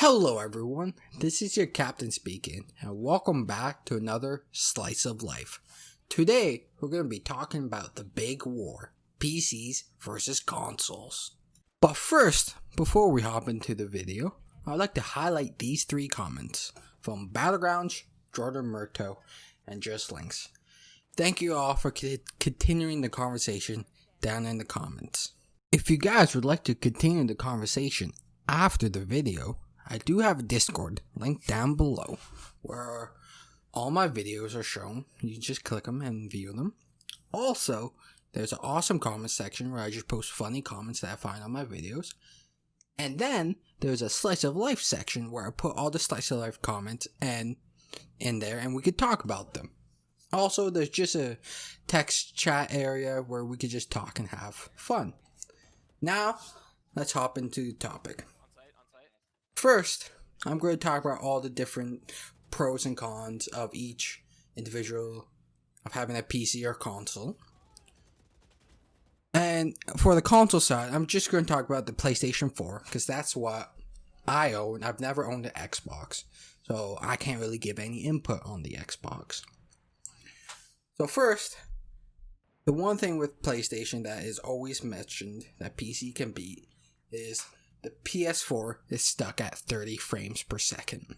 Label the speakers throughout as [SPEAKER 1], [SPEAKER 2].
[SPEAKER 1] Hello everyone, this is your captain speaking, and welcome back to another Slice of Life. Today, we're going to be talking about the big war, PCs versus consoles. But first, before we hop into the video, I'd like to highlight these three comments from Battlegrounds, Jordan Murto, and Just Links. Thank you all for continuing the conversation down in the comments. If you guys would like to continue the conversation after the video, I do have a Discord link down below where all my videos are shown. You just click them and view them. Also, there's an awesome comment section where I just post funny comments that I find on my videos. And then there's a Slice of Life section where I put all the Slice of Life comments in there and we could talk about them. Also, there's just a text chat area where we could just talk and have fun. Now, let's hop into the topic. First, I'm going to talk about all the different pros and cons of each individual of having a PC or console. And for the console side, I'm just going to talk about the PlayStation 4 because that's what I own. I've never owned an Xbox, so I can't really give any input on the Xbox. So first, the one thing with PlayStation that is always mentioned that PC can beat is the PS4 is stuck at 30 frames per second,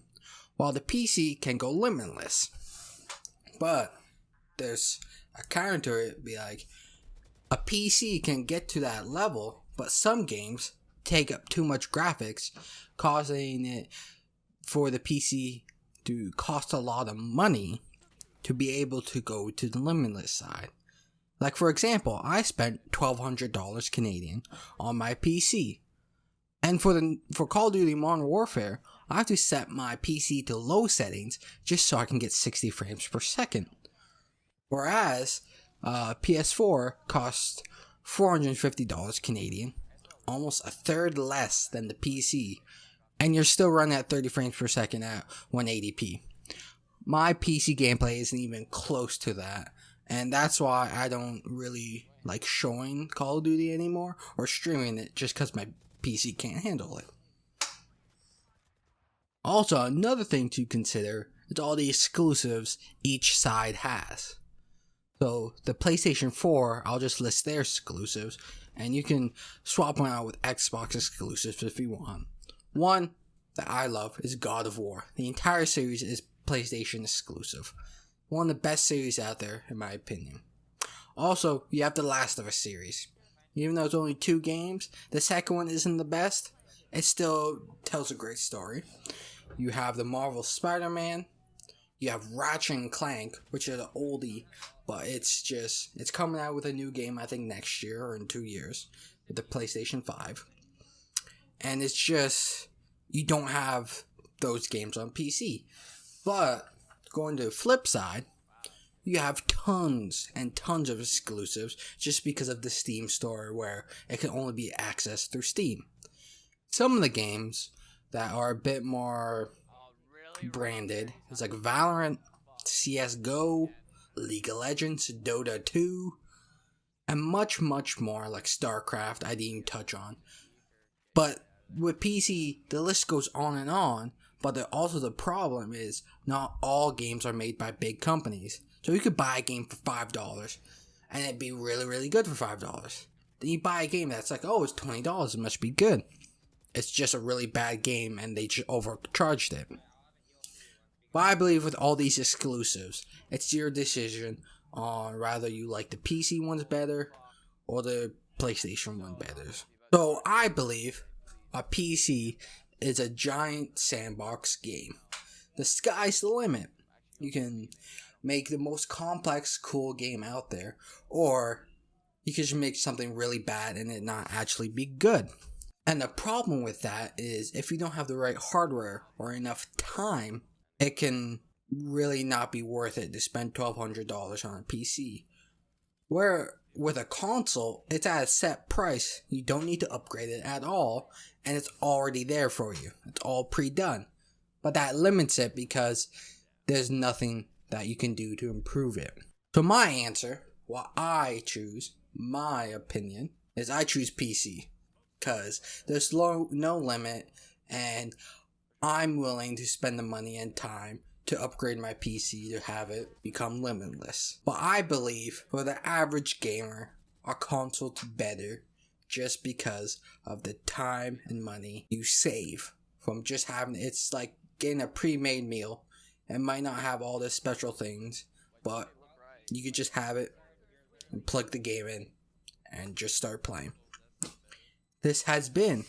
[SPEAKER 1] while the PC can go limitless. But there's a counter to it, be like, a PC can get to that level, but some games take up too much graphics, causing it for the PC to cost a lot of money to be able to go to the limitless side. Like for example, I spent $1,200 Canadian on my PC. And for Call of Duty Modern Warfare, I have to set my PC to low settings just so I can get 60 frames per second. Whereas PS4 costs $450 Canadian, almost a third less than the PC, and you're still running at 30 frames per second at 180p. My PC gameplay isn't even close to that, and that's why I don't really like showing Call of Duty anymore or streaming it just because my PC can't handle it. Also, another thing to consider is all the exclusives each side has. So, the PlayStation 4, I'll just list their exclusives, and you can swap them out with Xbox exclusives if you want. One that I love is God of War. The entire series is PlayStation exclusive. One of the best series out there, in my opinion. Also, you have the Last of Us series. Even though it's only 2 games, the second one isn't the best. It still tells a great story. You have the Marvel Spider-Man. You have Ratchet and Clank, which is an oldie, but it's coming out with a new game, I think next year or in 2 years, with the PlayStation 5. And it's just, you don't have those games on PC. But, going to the flip side, you have tons and tons of exclusives just because of the Steam store where it can only be accessed through Steam. Some of the games that are a bit more branded is like Valorant, CSGO, League of Legends, Dota 2, and much, much more like StarCraft I didn't even touch on. But with PC, the list goes on, but also the problem is not all games are made by big companies. So you could buy a game for $5, and it'd be really, really good for $5. Then you buy a game that's like, oh, it's $20, it must be good. It's just a really bad game, and they just overcharged it. But I believe with all these exclusives, it's your decision on whether you like the PC ones better or the PlayStation one better. So I believe a PC is a giant sandbox game. The sky's the limit. You can make the most complex, cool game out there, or you can just make something really bad and it not actually be good. And the problem with that is if you don't have the right hardware or enough time, it can really not be worth it to spend $1,200 on a PC. Where with a console, it's at a set price. You don't need to upgrade it at all, and it's already there for you. It's all pre-done. But that limits it because there's nothing that you can do to improve it. So my answer, what I choose, my opinion, is I choose PC. Because there's no limit, and I'm willing to spend the money and time to upgrade my PC to have it become limitless. But I believe for the average gamer, a console's better just because of the time and money you save from just having it's like getting a pre-made meal. It might not have all the special things, but you could just have it and plug the game in and just start playing. This has been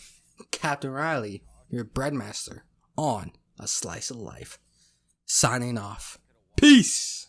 [SPEAKER 1] Captainrielly, your breadmaster, on A Slice of Life. Signing off. Peace!